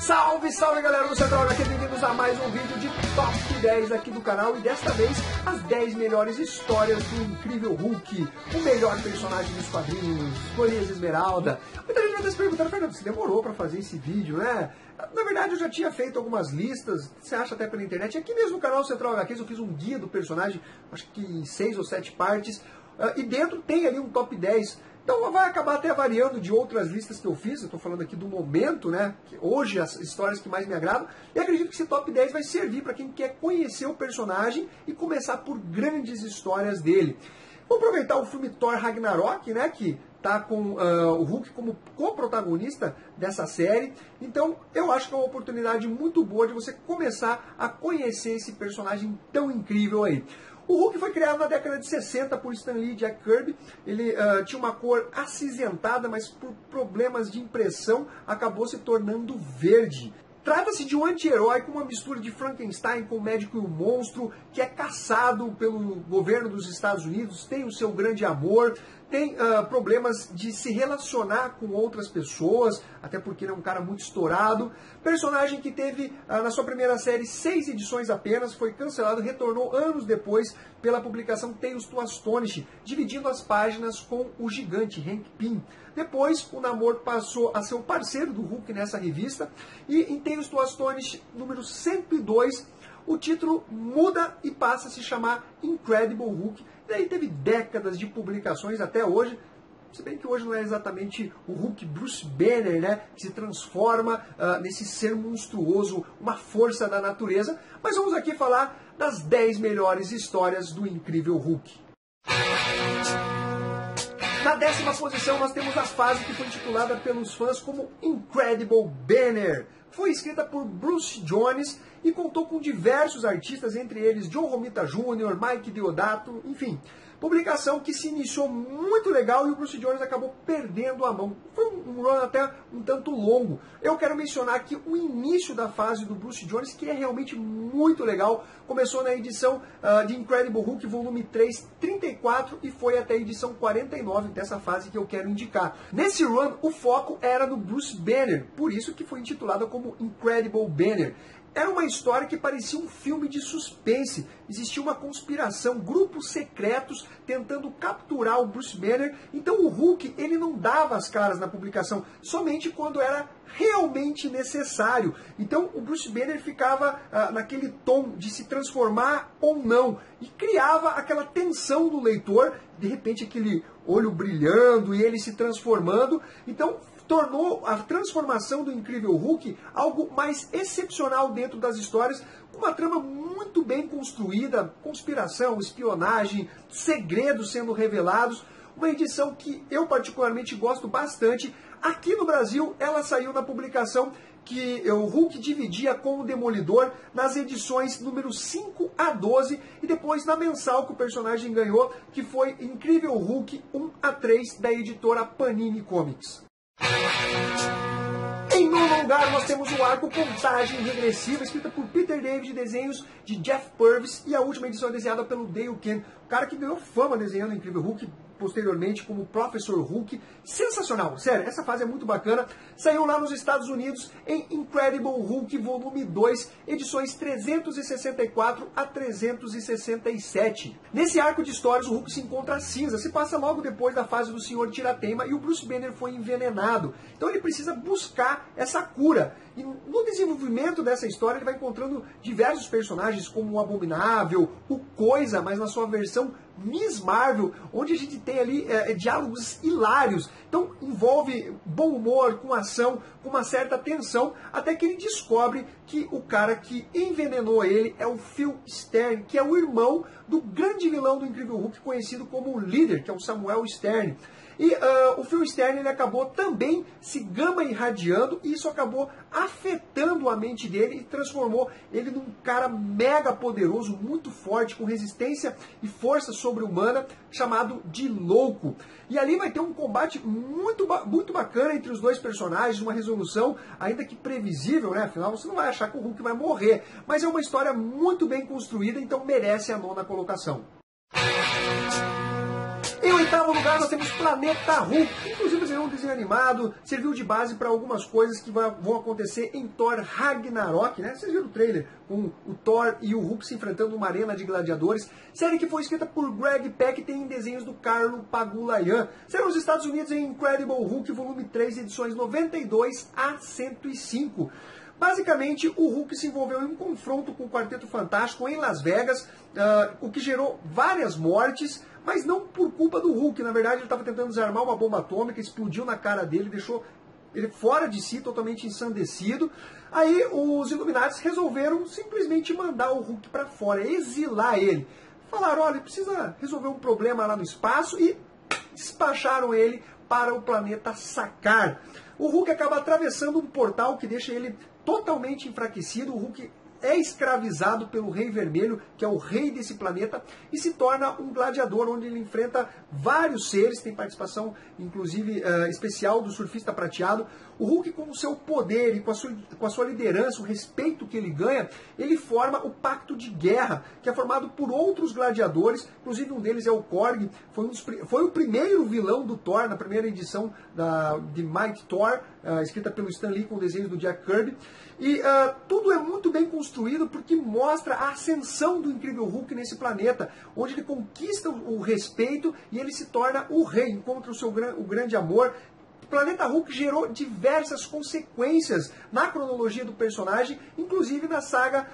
Salve, salve galera do Central HQ, bem-vindos a mais um vídeo de Top 10 aqui do canal. E desta vez, as 10 melhores histórias do Incrível Hulk, o melhor personagem dos quadrinhos, Golias Esmeralda. Muita gente vai estar se perguntando, Fernando, você demorou pra fazer esse vídeo, né? Na verdade, eu já tinha feito algumas listas, você acha até pela internet. Aqui mesmo no canal Central HQs eu fiz um guia do personagem, acho que em 6 ou 7 partes. E dentro tem ali um top 10. Então vai acabar até variando de outras listas que eu fiz. Eu estou falando aqui do momento, né? Que hoje as histórias que mais me agradam. E acredito que esse top 10 vai servir para quem quer conhecer o personagem e começar por grandes histórias dele. Vou aproveitar o filme Thor Ragnarok, né? Que tá com o Hulk como co-protagonista dessa série. Então eu acho que é uma oportunidade muito boa de você começar a conhecer esse personagem tão incrível aí. O Hulk foi criado na década de 60 por Stan Lee e Jack Kirby. Ele tinha uma cor acinzentada, mas por problemas de impressão acabou se tornando verde. Trata-se de um anti-herói com uma mistura de Frankenstein com o médico e o monstro, que é caçado pelo governo dos Estados Unidos, tem o seu grande amor, tem problemas de se relacionar com outras pessoas, até porque ele é um cara muito estourado. Personagem que teve, na sua primeira série, 6 edições apenas, foi cancelado, retornou anos depois pela publicação Tales to Astonish, dividindo as páginas com o gigante Hank Pym. Depois, o Namor passou a ser o parceiro do Hulk nessa revista, e em Tales to Astonish, número 102, o título muda e passa a se chamar Incredible Hulk. E aí teve décadas de publicações até hoje, se bem que hoje não é exatamente o Hulk Bruce Banner, né, que se transforma nesse ser monstruoso, uma força da natureza. Mas vamos aqui falar das 10 melhores histórias do Incrível Hulk. Na 10ª posição nós temos a fase que foi intitulada pelos fãs como Incredible Banner. Foi escrita por Bruce Jones e contou com diversos artistas, entre eles John Romita Jr., Mike Deodato, enfim. Publicação que se iniciou muito legal e o Bruce Jones acabou perdendo a mão. Foi um run até um tanto longo. Eu quero mencionar aqui o início da fase do Bruce Jones, que é realmente muito legal. Começou na edição de Incredible Hulk, volume 3, 34, e foi até a edição 49 dessa fase que eu quero indicar. Nesse run, o foco era no Bruce Banner, por isso que foi intitulada como Incredible Banner. Era uma história que parecia um filme de suspense. Existia uma conspiração, grupos secretos tentando capturar o Bruce Banner. Então o Hulk, ele não dava as caras na publicação, somente quando era realmente necessário. Então o Bruce Banner ficava naquele tom de se transformar ou não. E criava aquela tensão do leitor, de repente aquele olho brilhando e ele se transformando. Então tornou a transformação do Incrível Hulk algo mais excepcional dentro das histórias, com uma trama muito bem construída, conspiração, espionagem, segredos sendo revelados. Uma edição que eu particularmente gosto bastante. Aqui no Brasil ela saiu na publicação que o Hulk dividia com o Demolidor nas edições número 5 a 12 e depois na mensal que o personagem ganhou, que foi Incrível Hulk 1 a 3 da editora Panini Comics. Em nono lugar, nós temos o arco Contagem Regressiva, escrita por Peter David, desenhos de Jeff Purvis, e a última edição é desenhada pelo Dale Ken, o cara que ganhou fama desenhando o Incrível Hulk, posteriormente como Professor Hulk. Sensacional, sério, essa fase é muito bacana. Saiu lá nos Estados Unidos em Incredible Hulk volume 2, edições 364 a 367. Nesse arco de histórias, o Hulk se encontra cinza, se passa logo depois da fase do Senhor Tirateima e o Bruce Banner foi envenenado. Então ele precisa buscar essa cura. E no desenvolvimento dessa história ele vai encontrando diversos personagens como o Abominável, o Coisa, mas na sua versão Miss Marvel, onde a gente tem ali diálogos hilários. Então envolve bom humor, com ação, com uma certa tensão, até que ele descobre que o cara que envenenou ele é o Phil Stern, que é o irmão do grande vilão do Incrível Hulk, conhecido como o Líder, que é o Samuel Stern. E o Phil Stern ele acabou também se gama irradiando, e isso acabou afetando a mente dele e transformou ele num cara mega poderoso, muito forte, com resistência e força sobre-humana, chamado de Louco. E ali vai ter um combate muito bacana entre os dois personagens, uma resolução ainda que previsível, né? Afinal, você não vai achar que o Hulk vai morrer. Mas é uma história muito bem construída, então merece a 9ª colocação. Em 8º lugar, nós temos Planeta Hulk. Inclusive, ganhou um desenho animado, serviu de base para algumas coisas que vão acontecer em Thor Ragnarok, né? Vocês viram o trailer com o Thor e o Hulk se enfrentando numa arena de gladiadores. Série que foi escrita por Greg Pak e tem desenhos do Carlo Pagulayan. Saiu nos Estados Unidos em Incredible Hulk, volume 3, edições 92 a 105. Basicamente, o Hulk se envolveu em um confronto com o Quarteto Fantástico em Las Vegas, o que gerou várias mortes, mas não por culpa do Hulk. Na verdade, ele estava tentando desarmar uma bomba atômica, explodiu na cara dele, deixou ele fora de si, totalmente ensandecido. Aí os Illuminati resolveram simplesmente mandar o Hulk para fora, exilar ele. Falaram, olha, precisa resolver um problema lá no espaço e despacharam ele para o planeta Sakaar. O Hulk acaba atravessando um portal que deixa ele totalmente enfraquecido. O Hulk é escravizado pelo Rei Vermelho, que é o rei desse planeta, e se torna um gladiador, onde ele enfrenta vários seres, tem participação, inclusive, especial do Surfista Prateado. O Hulk, com o seu poder e com a sua liderança, o respeito que ele ganha, ele forma o Pacto de Guerra, que é formado por outros gladiadores, inclusive um deles é o Korg, foi o primeiro vilão do Thor, na primeira edição de Mighty Thor, escrita pelo Stan Lee com desenhos do Jack Kirby. E tudo é muito bem construído porque mostra a ascensão do Incrível Hulk nesse planeta, onde ele conquista o respeito e ele se torna o rei, encontra o grande amor. O Planeta Hulk gerou diversas consequências na cronologia do personagem, inclusive na saga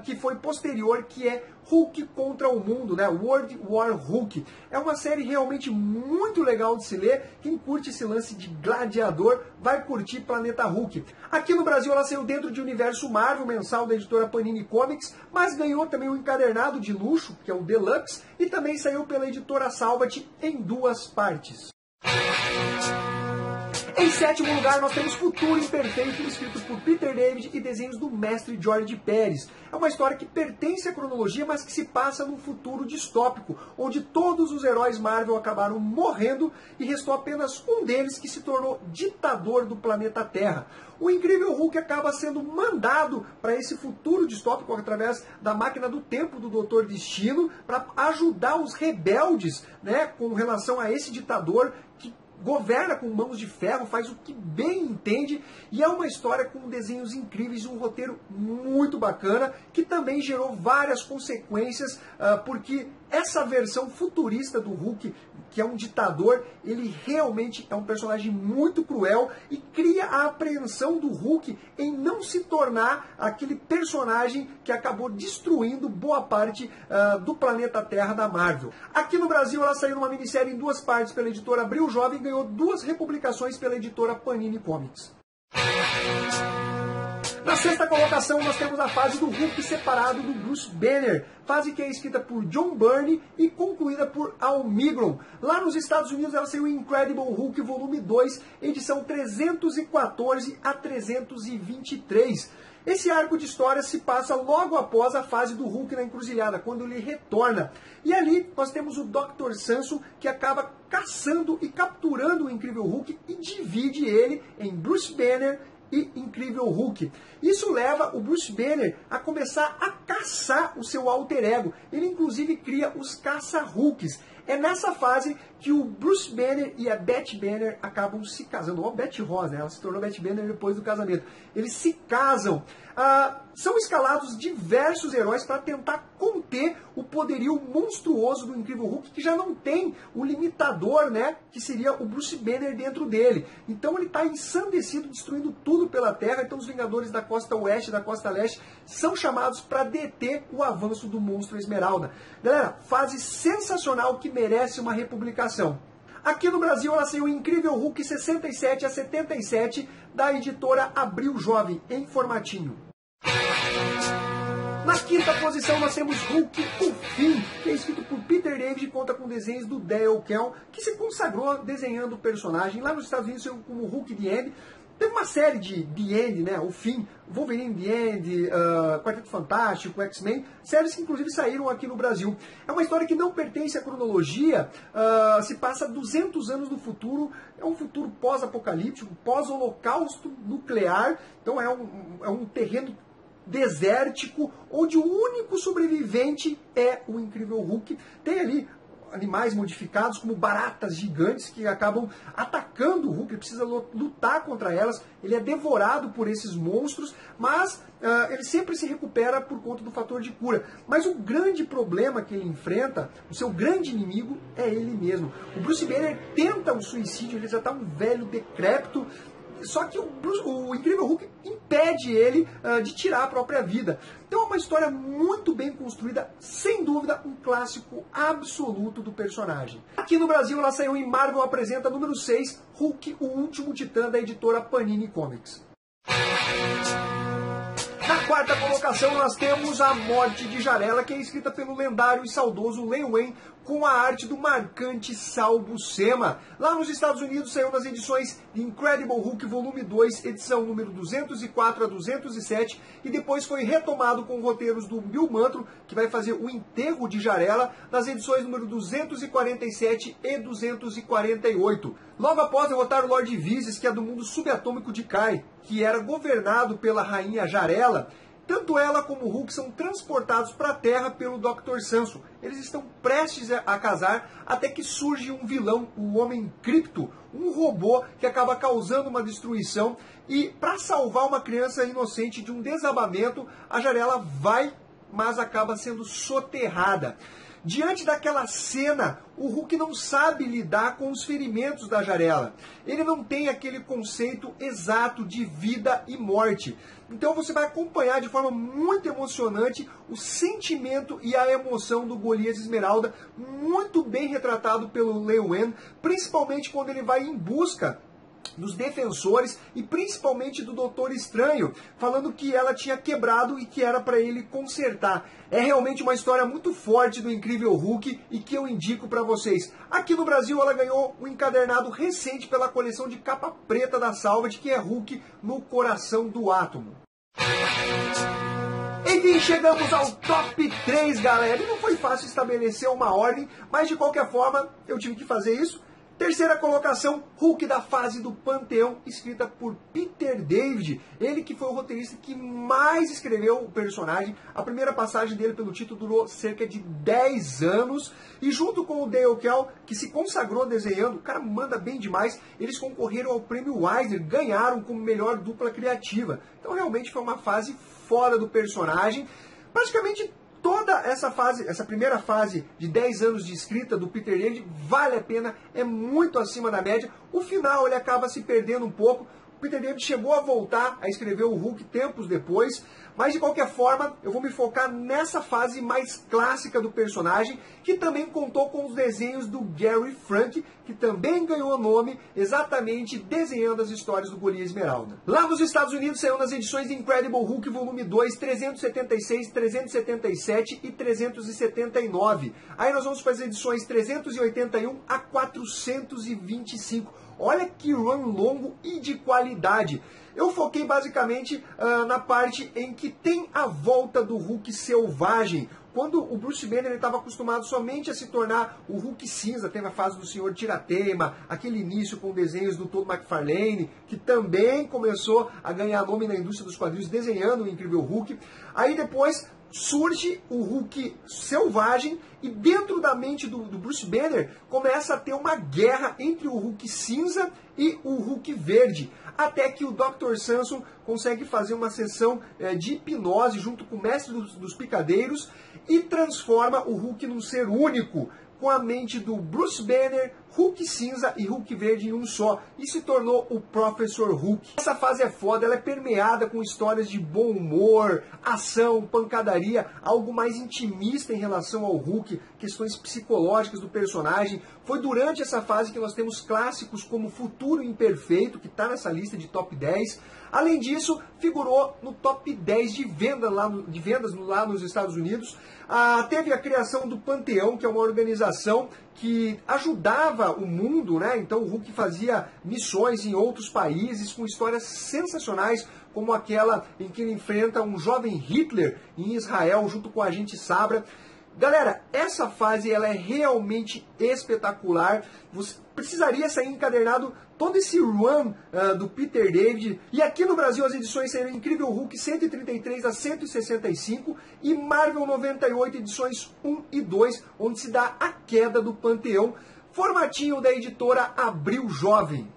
que foi posterior, que é Hulk contra o Mundo, né? World War Hulk. É uma série realmente muito legal de se ler. Quem curte esse lance de gladiador vai curtir Planeta Hulk. Aqui no Brasil ela saiu dentro de Universo Marvel, mensal da editora Panini Comics, mas ganhou também um encadernado de luxo, que é o Deluxe, e também saiu pela editora Salvat em 2 partes. Em 7º lugar, nós temos Futuro Imperfeito, escrito por Peter David e desenhos do mestre George Pérez. É uma história que pertence à cronologia, mas que se passa num futuro distópico, onde todos os heróis Marvel acabaram morrendo e restou apenas um deles que se tornou ditador do planeta Terra. O Incrível Hulk acaba sendo mandado para esse futuro distópico através da máquina do tempo do Doutor Destino para ajudar os rebeldes, né, com relação a esse ditador que governa com mãos de ferro, faz o que bem entende, e é uma história com desenhos incríveis e um roteiro muito bacana, que também gerou várias consequências, porque essa versão futurista do Hulk, que é um ditador, ele realmente é um personagem muito cruel e cria a apreensão do Hulk em não se tornar aquele personagem que acabou destruindo boa parte do planeta Terra da Marvel. Aqui no Brasil ela saiu numa minissérie em 2 partes pela editora Abril Jovem e ganhou 2 republicações pela editora Panini Comics. Na 6ª colocação, nós temos a fase do Hulk separado do Bruce Banner, fase que é escrita por John Byrne e concluída por Al Milgrom. Lá nos Estados Unidos, ela saiu em Incredible Hulk, volume 2, edição 314 a 323. Esse arco de história se passa logo após a fase do Hulk na encruzilhada, quando ele retorna. E ali nós temos o Dr. Samson, que acaba caçando e capturando o Incrível Hulk e divide ele em Bruce Banner e Incrível Hulk. Isso leva o Bruce Banner a começar a caçar o seu alter ego. Ele inclusive cria os Caça-Hulks. É nessa fase que o Bruce Banner e a Beth Banner acabam se casando. Ou a Beth Ross, né? Ela se tornou Beth Banner depois do casamento. Eles se casam. São escalados diversos heróis para tentar conter o poderio monstruoso do Incrível Hulk, que já não tem o limitador, né? Que seria o Bruce Banner dentro dele. Então ele está ensandecido, destruindo tudo pela Terra. Então os Vingadores da Costa Oeste e da Costa Leste são chamados para deter o avanço do Monstro Esmeralda. Galera, fase sensacional que merece uma republicação. Aqui no Brasil ela saiu Incrível Hulk 67 a 77 da editora Abril Jovem, em formatinho. Na 5ª posição nós temos Hulk, o Fim, que é escrito por Peter David e conta com desenhos do Dale Kell, que se consagrou desenhando o personagem. Lá nos Estados Unidos saiu como Hulk The End. Teve uma série de The End, né? O Fim, Wolverine The End, Quarteto Fantástico, X-Men, séries que inclusive saíram aqui no Brasil. É uma história que não pertence à cronologia, se passa 200 anos no futuro, é um futuro pós-apocalíptico, pós-holocausto nuclear, então é um terreno desértico, onde o único sobrevivente é o Incrível Hulk. Tem ali animais modificados, como baratas gigantes que acabam atacando o Hulk, ele precisa lutar contra elas, ele é devorado por esses monstros, mas ele sempre se recupera por conta do fator de cura. Mas o grande problema que ele enfrenta, o seu grande inimigo, é ele mesmo. O Bruce Banner tenta um suicídio, ele já está um velho decrépito, só que o Incrível Hulk impede ele de tirar a própria vida. Então é uma história muito bem construída, sem dúvida um clássico absoluto do personagem. Aqui no Brasil ela saiu em Marvel Apresenta número 6, Hulk, o Último Titã, da editora Panini Comics. Na quarta colocação nós temos A Morte de Jarela, que é escrita pelo lendário e saudoso Len Wein, com a arte do marcante Sal Buscema. Lá nos Estados Unidos saiu nas edições de Incredible Hulk Volume 2, edição número 204 a 207, e depois foi retomado com roteiros do Bill Mantlo, que vai fazer o enterro de Jarela, nas edições número 247 e 248. Logo após derrotar o Lord Vyzes, que é do mundo subatômico de Kai, que era governado pela Rainha Jarela, tanto ela como o Hulk são transportados para a Terra pelo Dr. Samson. Eles estão prestes a casar até que surge um vilão, o Homem Cripto, um robô que acaba causando uma destruição. E para salvar uma criança inocente de um desabamento, a Jarela vai, mas acaba sendo soterrada. Diante daquela cena, o Hulk não sabe lidar com os ferimentos da Jarela. Ele não tem aquele conceito exato de vida e morte. Então você vai acompanhar de forma muito emocionante o sentimento e a emoção do Golias Esmeralda, muito bem retratado pelo Len Wein, principalmente quando ele vai em busca dos defensores e principalmente do Doutor Estranho, falando que ela tinha quebrado e que era para ele consertar. É realmente uma história muito forte do Incrível Hulk e que eu indico para vocês. Aqui no Brasil ela ganhou um encadernado recente pela coleção de capa preta da Salvat, que é Hulk no Coração do Átomo. Enfim, chegamos ao top 3, galera. E não foi fácil estabelecer uma ordem, mas de qualquer forma eu tive que fazer isso. Terceira colocação, Hulk da Fase do Panteão, escrita por Peter David. Ele que foi o roteirista que mais escreveu o personagem. A primeira passagem dele pelo título durou cerca de 10 anos. E junto com o Dale Kell, que se consagrou desenhando, o cara manda bem demais, eles concorreram ao prêmio Eisner, ganharam como melhor dupla criativa. Então realmente foi uma fase fora do personagem. Praticamente toda essa fase, essa primeira fase de 10 anos de escrita do Peter David vale a pena, é muito acima da média. O final ele acaba se perdendo um pouco. O Peter David chegou a voltar a escrever o Hulk tempos depois, mas de qualquer forma eu vou me focar nessa fase mais clássica do personagem, que também contou com os desenhos do Gary Frank, que também ganhou nome exatamente desenhando as histórias do Golias Esmeralda. Lá nos Estados Unidos saiu nas edições de Incredible Hulk Volume 2, 376, 377 e 379. Aí nós vamos para as edições 381 a 425. Olha que run longo e de qualidade. Eu foquei basicamente na parte em que tem a volta do Hulk selvagem. Quando o Bruce Banner estava acostumado somente a se tornar o Hulk cinza, teve a fase do Senhor Tirateima, aquele início com desenhos do Todd McFarlane, que também começou a ganhar nome na indústria dos quadrinhos desenhando o Incrível Hulk. Aí depois surge o Hulk selvagem e dentro da mente do Bruce Banner começa a ter uma guerra entre o Hulk cinza e o Hulk verde, até que o Dr. Samson consegue fazer uma sessão de hipnose junto com o Mestre dos Picadeiros e transforma o Hulk num ser único, com a mente do Bruce Banner, Hulk cinza e Hulk verde em um só, e se tornou o Professor Hulk. Essa fase é foda, ela é permeada com histórias de bom humor, ação, pancadaria, algo mais intimista em relação ao Hulk, questões psicológicas do personagem. Foi durante essa fase que nós temos clássicos como Futuro Imperfeito, que está nessa lista de top 10. Além disso, figurou no top 10 de vendas lá nos Estados Unidos. Teve a criação do Panteão, que é uma organização que ajudava o mundo, né? Então o Hulk fazia missões em outros países com histórias sensacionais, como aquela em que ele enfrenta um jovem Hitler em Israel junto com o agente Sabra. Galera, essa fase ela é realmente espetacular. Você precisaria sair encadernado todo esse run do Peter David. E aqui no Brasil as edições saíram Incrível Hulk 133 a 165 e Marvel 98 edições 1 e 2, onde se dá a queda do Panteão. Formatinho da editora Abril Jovem.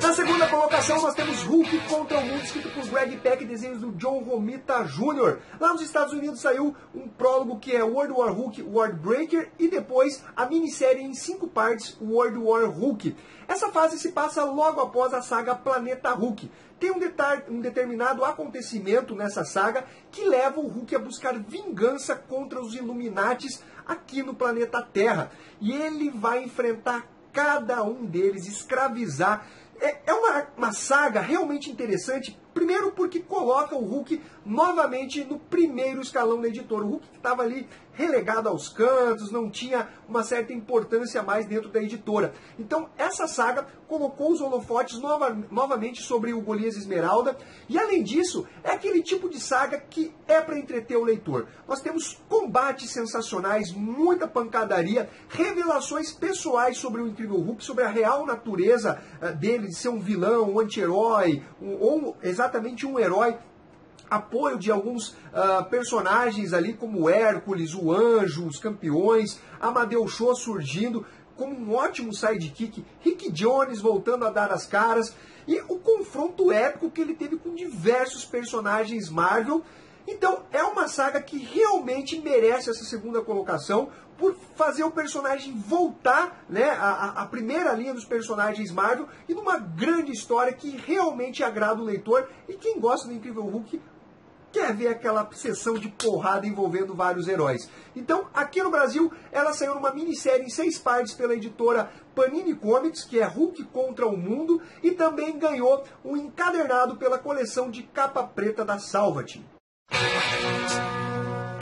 Na segunda colocação nós temos Hulk contra o Mundo, escrito por Greg Pak, desenhos do John Romita Jr. Lá nos Estados Unidos saiu um prólogo que é World War Hulk World Breaker e depois a minissérie em 5 partes World War Hulk. Essa fase se passa logo após a saga Planeta Hulk. Tem um determinado acontecimento nessa saga que leva o Hulk a buscar vingança contra os Illuminates aqui no planeta Terra. E ele vai enfrentar cada um deles, escravizar. É uma saga realmente interessante, primeiro porque coloca o Hulk novamente no primeiro escalão da editora. O Hulk que estava ali relegado aos cantos, não tinha uma certa importância mais dentro da editora. Então essa saga colocou os holofotes novamente sobre o Golias Esmeralda, e além disso, é aquele tipo de saga que é para entreter o leitor. Nós temos combates sensacionais, muita pancadaria, revelações pessoais sobre o Incrível Hulk, sobre a real natureza dele, de ser um vilão, um anti-herói, ou exatamente um herói. Apoio de alguns personagens ali, como Hércules, o Anjo, os Campeões, Amadeus Cho surgindo como um ótimo sidekick, Rick Jones voltando a dar as caras, e o confronto épico que ele teve com diversos personagens Marvel. Então é uma saga que realmente merece essa segunda colocação, por fazer o personagem voltar, né, à primeira linha dos personagens Marvel, e numa grande história que realmente agrada o leitor, e quem gosta do Incrível Hulk quer ver aquela sessão de porrada envolvendo vários heróis. Então, aqui no Brasil, ela saiu numa minissérie em 6 partes pela editora Panini Comics, que é Hulk contra o Mundo, e também ganhou um encadernado pela coleção de capa preta da Salvat.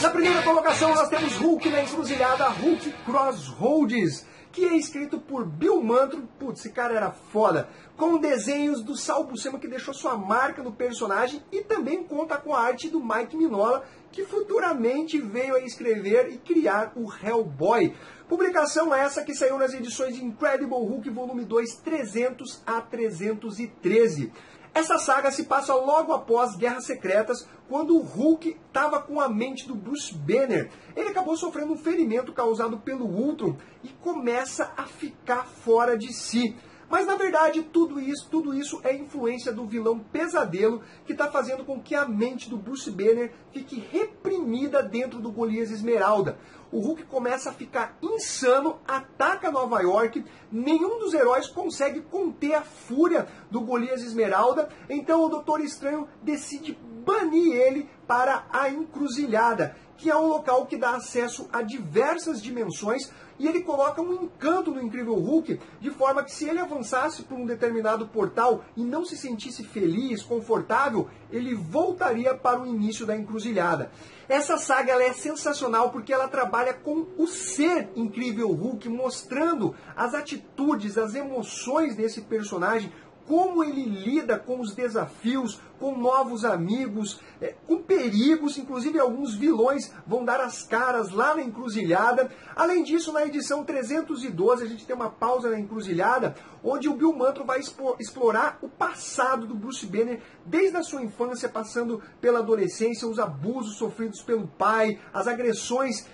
Na primeira colocação, nós temos Hulk na encruzilhada, Hulk Crossroads, que é escrito por Bill Mantlo. Putz, esse cara era foda, com desenhos do Sal Buscema, que deixou sua marca no personagem, e também conta com a arte do Mike Mignola, que futuramente veio a escrever e criar o Hellboy. Publicação essa que saiu nas edições de Incredible Hulk Volume 2, 300 a 313. Essa saga se passa logo após Guerras Secretas, quando o Hulk estava com a mente do Bruce Banner. Ele acabou sofrendo um ferimento causado pelo Ultron e começa a ficar fora de si. Mas na verdade tudo isso é influência do vilão Pesadelo, que está fazendo com que a mente do Bruce Banner fique reprimida dentro do Golias Esmeralda. O Hulk começa a ficar insano, ataca Nova York, nenhum dos heróis consegue conter a fúria do Golias Esmeralda, então o Doutor Estranho decide banir ele para a Encruzilhada, que é um local que dá acesso a diversas dimensões, e ele coloca um encanto no Incrível Hulk, de forma que se ele avançasse por um determinado portal e não se sentisse feliz, confortável, ele voltaria para o início da Encruzilhada. Essa saga ela é sensacional porque ela trabalha com o ser Incrível Hulk, mostrando as atitudes, as emoções desse personagem, como ele lida com os desafios, com novos amigos, com perigos, inclusive alguns vilões vão dar as caras lá na Encruzilhada. Além disso, na edição 312, a gente tem uma pausa na Encruzilhada, onde o Bill Mantlo vai explorar o passado do Bruce Banner, desde a sua infância, passando pela adolescência, os abusos sofridos pelo pai, as agressões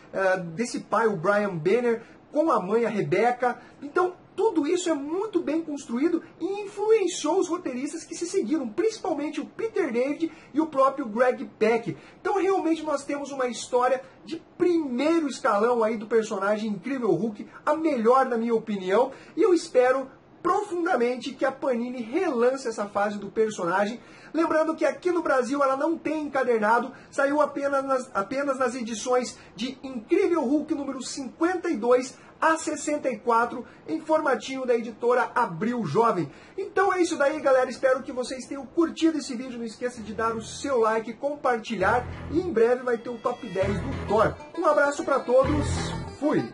desse pai, o Brian Banner, com a mãe, a Rebecca. Então, tudo isso é muito bem construído e influenciou os roteiristas que se seguiram, principalmente o Peter David e o próprio Greg Pak. Então realmente nós temos uma história de primeiro escalão aí do personagem Incrível Hulk, a melhor na minha opinião, e eu espero profundamente que a Panini relance essa fase do personagem. Lembrando que aqui no Brasil ela não tem encadernado, saiu apenas nas edições de Incrível Hulk número 52 a 64, em formatinho da editora Abril Jovem. Então é isso daí, galera. Espero que vocês tenham curtido esse vídeo. Não esqueça de dar o seu like, compartilhar, e em breve vai ter o top 10 do Thor. Um abraço para todos, fui!